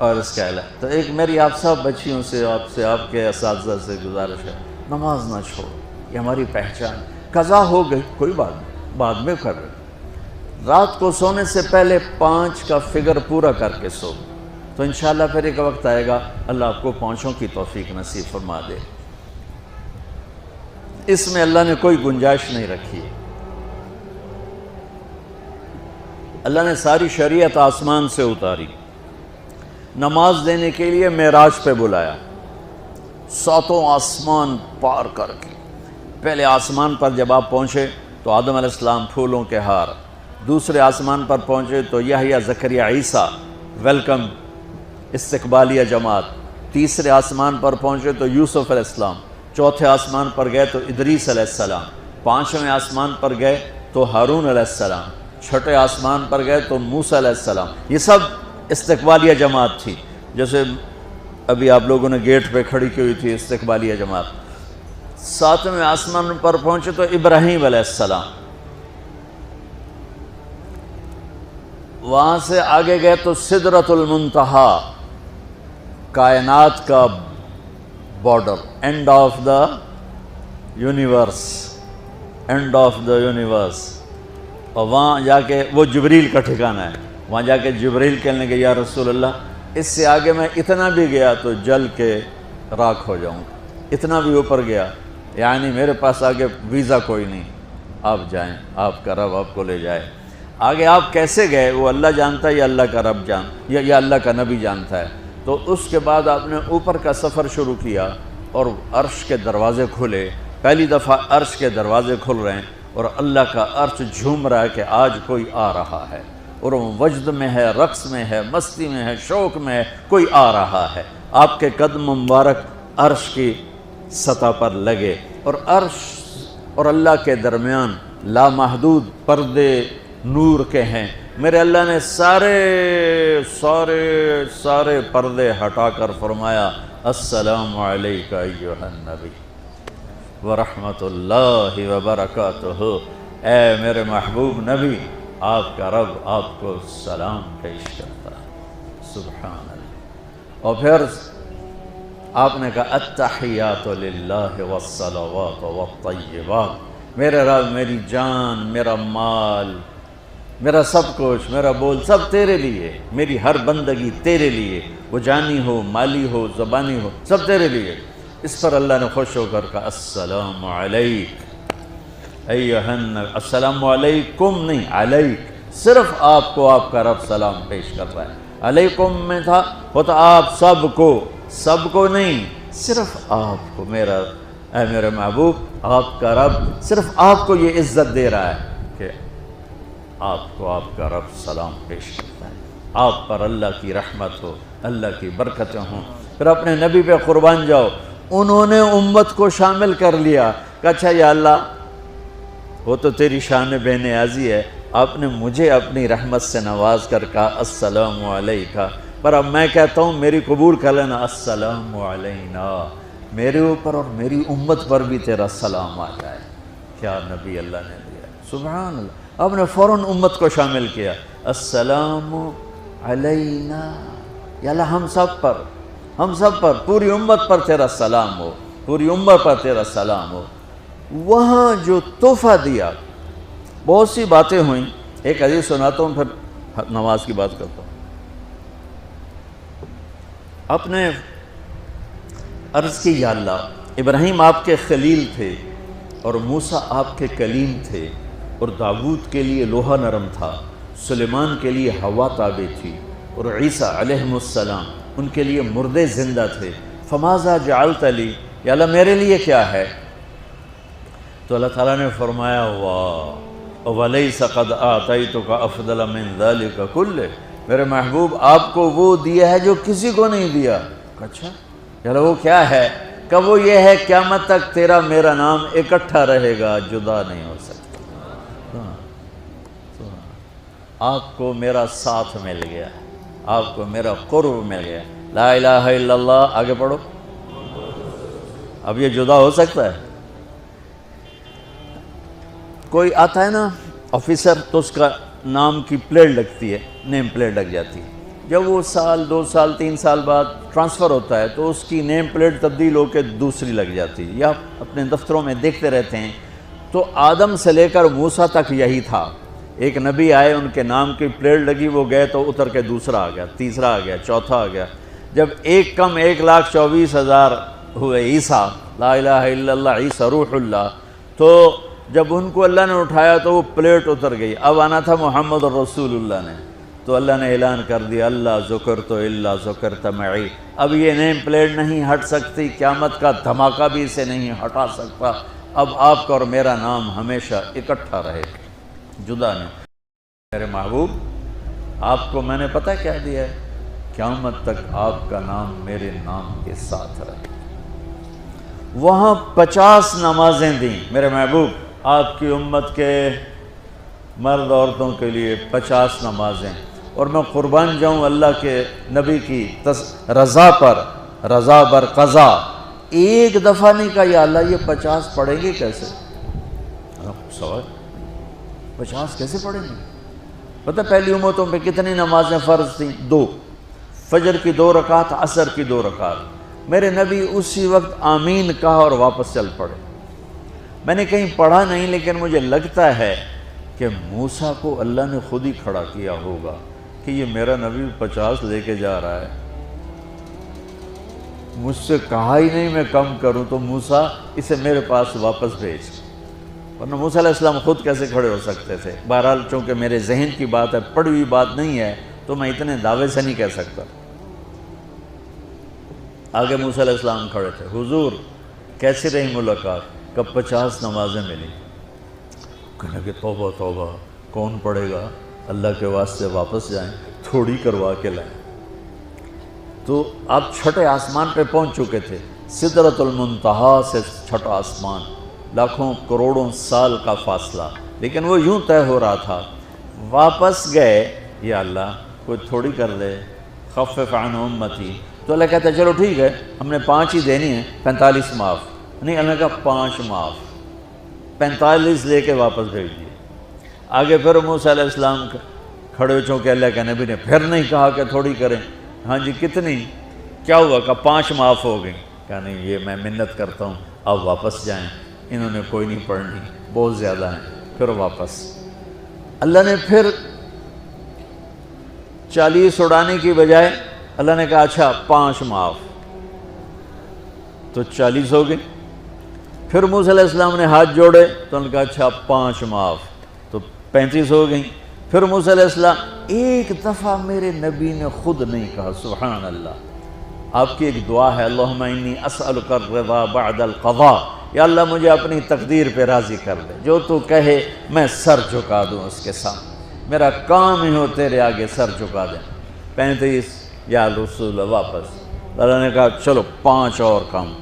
اور اس کا علاج۔ تو ایک میری آپ سب بچیوں سے، آپ کے اساتذہ سے گزارش ہے، نماز نہ چھوڑو، یہ ہماری پہچان۔ قضا ہو گئی کوئی بات نہیں، بعد میں کر رہے، رات کو سونے سے پہلے 5 کا فگر پورا کر کے سو، تو انشاءاللہ پھر ایک وقت آئے گا اللہ آپ کو 5 کی توفیق نصیب فرما دے۔ اس میں اللہ نے کوئی گنجائش نہیں رکھی۔ اللہ نے ساری شریعت آسمان سے اتاری، نماز دینے کے لیے معراج پہ بلایا، 7 آسمان پار کر کے۔ پہلے آسمان پر جب آپ پہنچے تو آدم علیہ السلام پھولوں کے ہار، دوسرے آسمان پر پہنچے تو یحییٰ زکریا عیسیٰ ویلکم استقبالیہ جماعت، تیسرے آسمان پر پہنچے تو یوسف علیہ السلام، چوتھے آسمان پر گئے تو ادریس علیہ السلام، 5ویں آسمان پر گئے تو ہارون علیہ السلام، 6ٹھے آسمان پر گئے تو موسیٰ علیہ السلام۔ یہ سب استقبالیہ جماعت تھی، جیسے ابھی آپ لوگوں نے گیٹ پہ کھڑی کی ہوئی تھی استقبالیہ جماعت۔ 7ویں آسمان پر پہنچے تو ابراہیم علیہ السلام، وہاں سے آگے گئے تو سدرۃ المنتہا، کائنات کا border, and of the universe, and of the universe. اور وہاں جا کے وہ جبریل کا ٹھکانہ ہے، وہاں جا کے جبریل کہنے لگے یا رسول اللہ اس سے آگے میں اتنا بھی گیا تو جل کے راکھ ہو جاؤں گا، اتنا بھی اوپر گیا یعنی میرے پاس آگے ویزا کوئی نہیں، آپ جائیں، آپ کا رب آپ کو لے جائے۔ آگے آپ کیسے گئے وہ اللہ جانتا ہے یا اللہ کا رب یا اللہ کا نبی جانتا ہے۔ تو اس کے بعد آپ نے اوپر کا سفر شروع کیا اور عرش کے دروازے کھلے، پہلی دفعہ عرش کے دروازے کھل رہے ہیں اور اللہ کا عرش جھوم رہا ہے کہ آج کوئی آ رہا ہے، اور وہ وجد میں ہے، رقص میں ہے، مستی میں ہے، شوق میں ہے، کوئی آ رہا ہے۔ آپ کے قدم مبارک عرش کی سطح پر لگے، اور عرش اور اللہ کے درمیان لامحدود پردے نور کے ہیں۔ میرے اللہ نے سارے پردے ہٹا کر فرمایا السلام علیکہ ایھا النبی ورحمۃ اللہ وبرکاتہ، اے میرے محبوب نبی آپ کا رب آپ کو سلام پیش کرتا ہے۔ سبحان اللہ۔ اور پھر آپ نے کہا التحیات للہ والصلوات والطیبات، میرے رب میری جان، میرا مال، میرا سب کچھ، میرا بول سب تیرے لیے، میری ہر بندگی تیرے لیے، وہ جانی ہو، مالی ہو، زبانی ہو، سب تیرے لیے۔ اس پر اللہ نے خوش ہو کر کہا السلام علیک ایھا النبی، السلام علیکم نہیں، علیک، صرف آپ کو آپ کا رب سلام پیش کر رہا ہے۔ علیکم میں تھا ہوتا آپ سب کو نہیں، صرف آپ کو، اے میرے محبوب آپ کا رب صرف آپ کو یہ عزت دے رہا ہے کہ آپ کو آپ کا رب سلام پیش کرتا ہے، آپ پر اللہ کی رحمت ہو، اللہ کی برکتیں ہوں۔ پھر اپنے نبی پہ قربان جاؤ، انہوں نے امت کو شامل کر لیا کہ اچھا یا اللہ وہ تو تیری شان بے نیازی ہے، آپ نے مجھے اپنی رحمت سے نواز کر کہا السلام علیکہ، پر اب میں کہتا ہوں میری قبول کر لینا السلام علینا، میرے اوپر اور میری امت پر بھی تیرا سلام آ جائے۔ کیا نبی اللہ نے دیا، سبحان اللہ۔ آپ نے فوراً امت کو شامل کیا، السلام علینا، یا اللہ ہم سب پر پوری امت پر تیرا سلام ہو، پوری امت پر تیرا سلام ہو۔ وہاں جو تحفہ دیا، بہت سی باتیں ہوئیں، ایک حدیث سناتا ہوں پھر نماز کی بات کرتا ہوں۔ آپ نے عرض کی یا اللہ ابراہیم آپ کے خلیل تھے اور موسیٰ آپ کے کلیم تھے، اور داؤد کے لیے لوہا نرم تھا، سلیمان کے لیے ہوا تابع تھی، اور عیسیٰ علیہ السلام ان کے لیے مردے زندہ تھے، فماذا جعلت لی، یا اللہ میرے لیے کیا ہے؟ تو اللہ تعالیٰ نے فرمایا واہ وَلَيْسَ قَدْ آتَيْتُكَ أَفْضَلَ مِنْ ذَلِكَ كُلِّهِ، میرے محبوب آپ کو وہ دیا ہے جو کسی کو نہیں دیا۔ اچھا یا اللہ وہ کیا ہے؟ کہ وہ یہ ہے قیامت تک تیرا میرا نام اکٹھا رہے گا، جدا نہیں ہو سکتا۔ آپ کو میرا ساتھ مل گیا، آپ کو میرا قرب مل گیا، لا الہ الا اللہ، آگے پڑھو۔ اب یہ جدا ہو سکتا ہے؟ کوئی آتا ہے نا آفیسر تو اس کا نام کی پلیٹ لگتی ہے، نیم پلیٹ لگ جاتی ہے، جب وہ سال 2 سال 3 سال بعد ٹرانسفر ہوتا ہے تو اس کی نیم پلیٹ تبدیل ہو کے دوسری لگ جاتی ہے، یا اپنے دفتروں میں دیکھتے رہتے ہیں۔ تو آدم سے لے کر موسیٰ تک یہی تھا، ایک نبی آئے، ان کے نام کی پلیٹ لگی، وہ گئے تو اتر کے دوسرا آ گیا، تیسرا آ گیا، چوتھا آ گیا۔ جب ایک کم 1,24,000 ہوئے عیسیٰ، لا الہ الا اللہ عیسیٰ روح اللہ، تو جب ان کو اللہ نے اٹھایا تو وہ پلیٹ اتر گئی۔ اب آنا تھا محمد رسول اللہ نے، تو اللہ نے اعلان کر دیا اللہ ذکرت الا ذکرت معی، اب یہ نیم پلیٹ نہیں ہٹ سکتی، قیامت کا دھماکہ بھی اسے نہیں ہٹا سکتا، اب آپ کا اور میرا نام ہمیشہ اکٹھا رہے، جدا نہیں۔ میرے محبوب، آپ کو میں نے پتہ کیا دیا ہے؟ قیامت تک آپ کا نام میرے نام کے ساتھ رہے۔ وہاں 50 نمازیں دیں میرے محبوب، آپ کی امت کے مرد عورتوں کے لیے 50 نمازیں، اور میں قربان جاؤں اللہ کے نبی کی رضا پر، رضا بر قضا، ایک دفعہ نہیں کہا یا اللہ یہ 50 پڑھیں گے کیسے؟ سوال 50 کیسے پڑھیں گے؟ پتہ پہلی امتوں پہ کتنی نمازیں فرض تھیں؟ 2، فجر کی 2 رکعت، عصر کی 2 رکعت۔ میرے نبی اسی وقت آمین کہا اور واپس چل پڑے۔ میں نے کہیں پڑھا نہیں، لیکن مجھے لگتا ہے کہ موسیٰ کو اللہ نے خود ہی کھڑا کیا ہوگا کہ یہ میرا نبی 50 لے کے جا رہا ہے، مجھ سے کہا ہی نہیں میں کم کروں، تو موسیٰ اسے میرے پاس واپس بھیج۔ ورنہ موسیٰ علیہ السلام خود کیسے کھڑے ہو سکتے تھے؟ بہرحال چونکہ میرے ذہن کی بات ہے، پڑھی ہوئی بات نہیں ہے، تو میں اتنے دعوے سے نہیں کہہ سکتا۔ آگے موسیٰ علیہ السلام کھڑے تھے، حضور کیسی رہی ملاقات؟ کب 50 نمازیں ملی؟ کہنے کہ توبہ توبہ، کون پڑھے گا؟ اللہ کے واسطے واپس جائیں، تھوڑی کروا کے لائیں۔ تو آپ چھٹے آسمان پہ پہنچ چکے تھے، سدرۃ المنتہا سے چھٹا آسمان، لاکھوں کروڑوں سال کا فاصلہ، لیکن وہ یوں طے ہو رہا تھا۔ واپس گئے، یا اللہ کوئی تھوڑی کر دے، خفف عن امتی، تو اللہ کہتا ہے چلو ٹھیک ہے، ہم نے 5 ہی دینی ہیں، 45 معاف نہیں۔ اللہ کا 5 معاف، 45 لے کے واپس بھیج دیے۔ آگے پھر موسیٰ علیہ السلام کھڑے ہو، چونکہ اللہ کے نبی نے پھر نہیں کہا کہ تھوڑی کریں۔ ہاں جی کتنی؟ کیا ہوا؟ کہ 5 معاف ہو گئی۔ کہا نہیں، یہ میں منت کرتا ہوں، اب واپس جائیں، انہوں نے کوئی نہیں پڑھنی، بہت زیادہ ہیں۔ پھر واپس اللہ نے پھر 40 اڑانے کی بجائے اللہ نے کہا اچھا 5 معاف، تو 40 ہو گئی۔ پھر موسیٰ علیہ السلام نے ہاتھ جوڑے تو انہوں نے کہا اچھا 5 معاف، تو 35 ہو گئیں۔ پھر موسیٰ علیہ السلام، ایک دفعہ میرے نبی نے خود نہیں کہا، سبحان اللہ۔ آپ کی ایک دعا ہے، اللہم انی اسألک الرضا بعد القضاء، یا اللہ مجھے اپنی تقدیر پہ راضی کر دے، جو تو کہے میں سر جھکا دوں اس کے سامنے، میرا کام ہی ہو تیرے آگے سر جھکا دیں۔ 35 یا رسول اللہ، واپس اللہ نے کہا چلو 5 اور کم،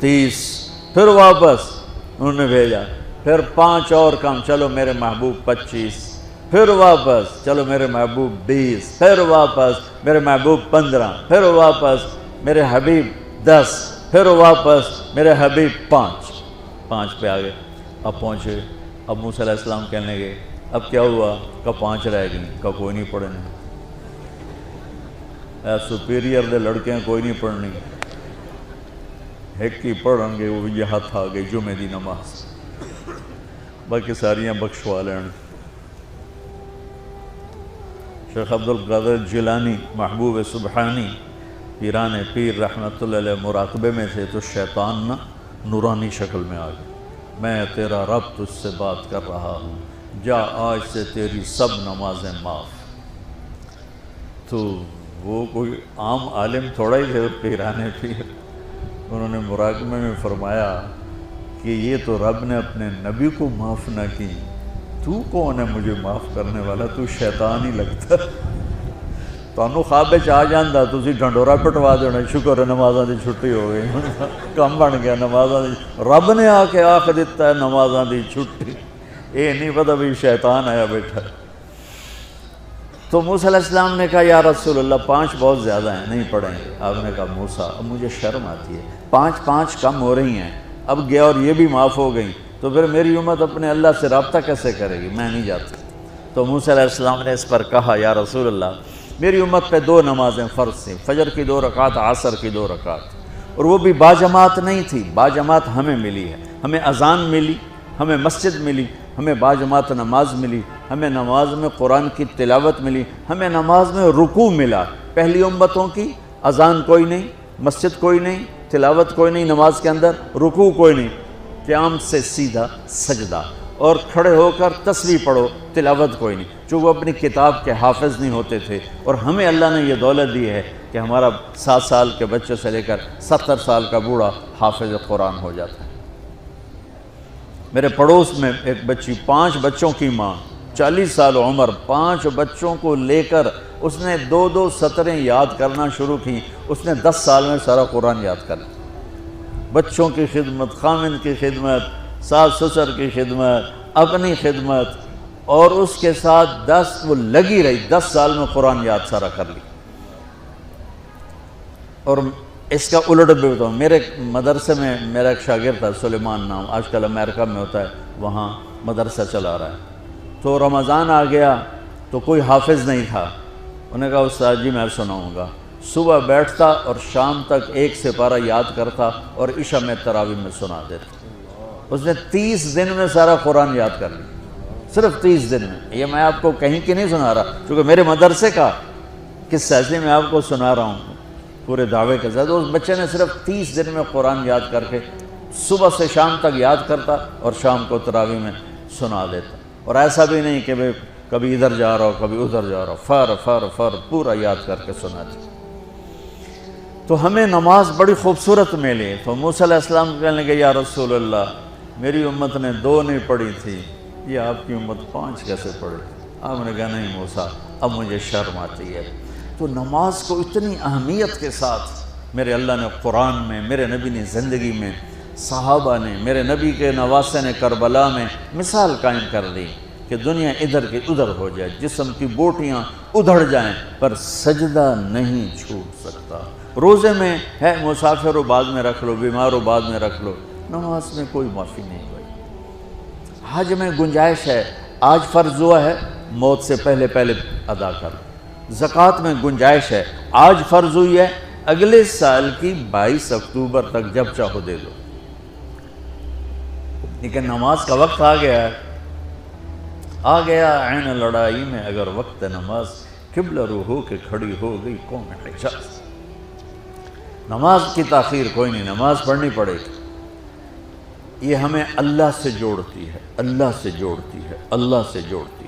30، پھر واپس انہوں نے بھیجا، پھر 5 اور کم، چلو میرے محبوب 25، پھر واپس چلو میرے محبوب 20، پھر واپس میرے محبوب 15، پھر واپس میرے حبیب 10، پھر واپس میرے حبیب 5 پہ آگے۔ اب پہنچے، اب موسیٰ علیہ السلام کہنے لگے اب کیا ہوا؟ کہ 5 رہ گئیں، کہ کوئی نہیں پڑھنے، سپیریئر دے لڑکے ہیں، کوئی نہیں پڑھنی، ایک ہی پڑھیں گے، وہ یہ ہاتھ آ گئی جمعے دی نماز، باقی ساریاں بخشوا لین۔ شیخ عبد القادر جیلانی محبوب سبحانی پیران پیر رحمۃ اللہ علیہ مراقبے میں تھے، تو شیطان نا نورانی شکل میں آ گیا، میں تیرا رب تجھ سے بات کر رہا ہوں، جا آج سے تیری سب نمازیں معاف۔ تو وہ کوئی عام عالم تھوڑا ہی تھے، پیران پیر، انہوں نے مراقبے میں فرمایا کہ یہ تو رب نے اپنے نبی کو معاف نہ کی، تو کون ہے مجھے معاف کرنے والا؟ تو شیطان ہی لگتا، تانوں خواب وچ آ جاندا تسی ڈنڈورا پٹوا دینا، شکر ہے نمازاں دی چھٹی ہو گئی، کم بن گیا نمازاں دی، رب نے آ کے آکھ دیتا ہے نمازاں دی چھٹی، یہ نہیں پتہ بھی شیطان آیا بیٹھا۔ تو موسیٰ علیہ السلام نے کہا یا رسول اللہ 5 بہت زیادہ ہیں، نہیں پڑھیں گے۔ آپ نے کہا موسیٰ اب مجھے شرم آتی ہے، 5 کم ہو رہی ہیں، اب گیا اور یہ بھی معاف ہو گئیں، تو پھر میری امت اپنے اللہ سے رابطہ کیسے کرے گی؟ میں نہیں جاتا۔ تو موسیٰ علیہ السلام نے اس پر کہا یا رسول اللہ میری امت پہ 2 نمازیں فرض تھیں، فجر کی 2 رکعت، عصر کی 2 رکعت، اور وہ بھی باجماعت نہیں تھی، باجماعت ہمیں ملی ہے، ہمیں اذان ملی، ہمیں مسجد ملی، ہمیں باجماعت نماز ملی، ہمیں نماز میں قرآن کی تلاوت ملی، ہمیں نماز میں رکوع ملا۔ پہلی امتوں کی اذان کوئی نہیں، مسجد کوئی نہیں، تلاوت کوئی نہیں، نماز کے اندر رکوع کوئی نہیں، قیام سے سیدھا سجدہ، اور کھڑے ہو کر تسبیح پڑھو، تلاوت کوئی نہیں، چونکہ وہ اپنی کتاب کے حافظ نہیں ہوتے تھے۔ اور ہمیں اللہ نے یہ دولت دی ہے کہ ہمارا 7 سال کے بچے سے لے کر 70 سال کا بوڑھا حافظ قرآن ہو جاتا ہے۔ میرے پڑوس میں ایک بچی، 5 بچوں کی ماں، 40 سال عمر، 5 بچوں کو لے کر اس نے 2 سطریں یاد کرنا شروع کی، اس نے 10 سال میں سارا قرآن یاد کر لیا۔ بچوں کی خدمت، خامند کی خدمت، ساس سسر کی خدمت، اپنی خدمت، اور اس کے ساتھ وہ لگی رہی، 10 سال میں قرآن یاد سارا کر لی۔ اور اس کا الٹ بھی بتاؤں، میرے مدرسے میں میرا ایک شاگرد تھا سلیمان نام، آج کل امریکہ میں ہوتا ہے، وہاں مدرسہ چلا رہا ہے۔ تو رمضان آ گیا تو کوئی حافظ نہیں تھا، انہوں نے کہا استاد جی میں سناؤں گا۔ صبح بیٹھتا اور شام تک 1 سپارہ یاد کرتا اور عشاء میں تراویح میں سنا دیتا۔ اس نے 30 دن میں سارا قرآن یاد کر لیا، صرف 30 دن میں۔ یہ میں آپ کو کہیں کی نہیں سنا رہا، کیونکہ میرے مدرسے کا قصہ ہے، اس لیے میں آپ کو سنا رہا ہوں پورے دعوے کے ساتھ۔ اس بچے نے صرف 30 دن میں قرآن یاد کر کے صبح سے شام تک یاد کرتا اور شام کو تراویح میں سنا دیتا۔ اور ایسا بھی نہیں کہ کبھی ادھر جا رہا ہو کبھی ادھر جا رہا ہو، فر پورا یاد کر کے سناتے۔ تو ہمیں نماز بڑی خوبصورت ملی۔ تو موسیٰ علیہ السلام کہنے لگے یا رسول اللہ، میری امت نے 2 نہیں پڑھی تھی، یہ آپ کی امت 5 کیسے پڑھی؟ آپ نے کہا نہیں موسیٰ، اب مجھے شرم آتی ہے۔ تو نماز کو اتنی اہمیت کے ساتھ میرے اللہ نے قرآن میں، میرے نبی نے زندگی میں، صحابہ نے، میرے نبی کے نواسے نے کربلا میں مثال قائم کر دی کہ دنیا ادھر کی ادھر ہو جائے، جسم کی بوٹیاں ادھڑ جائیں پر سجدہ نہیں چھوٹ سکتا۔ روزے میں ہے مسافر ہو بعد میں رکھ لو، بیمار ہو بعد میں رکھ لو، نماز میں کوئی معافی نہیں ہوئی۔ حج میں گنجائش ہے، آج فرض ہوا ہے موت سے پہلے ادا کر لو۔ زکوٰۃ میں گنجائش ہے، آج فرض ہوئی ہے اگلے سال کی 22 اکتوبر تک جب چاہو دے دو۔ لیکن نماز کا وقت آ گیا عین لڑائی میں اگر وقت نماز، قبلہ رو ہو کے کھڑی ہو گئی قوم حجاز۔ نماز کی تاخیر کوئی نہیں، نماز پڑھنی پڑے گی۔ یہ ہمیں اللہ سے جوڑتی ہے، اللہ سے جوڑتی ہے، اللہ سے جوڑتی ہے۔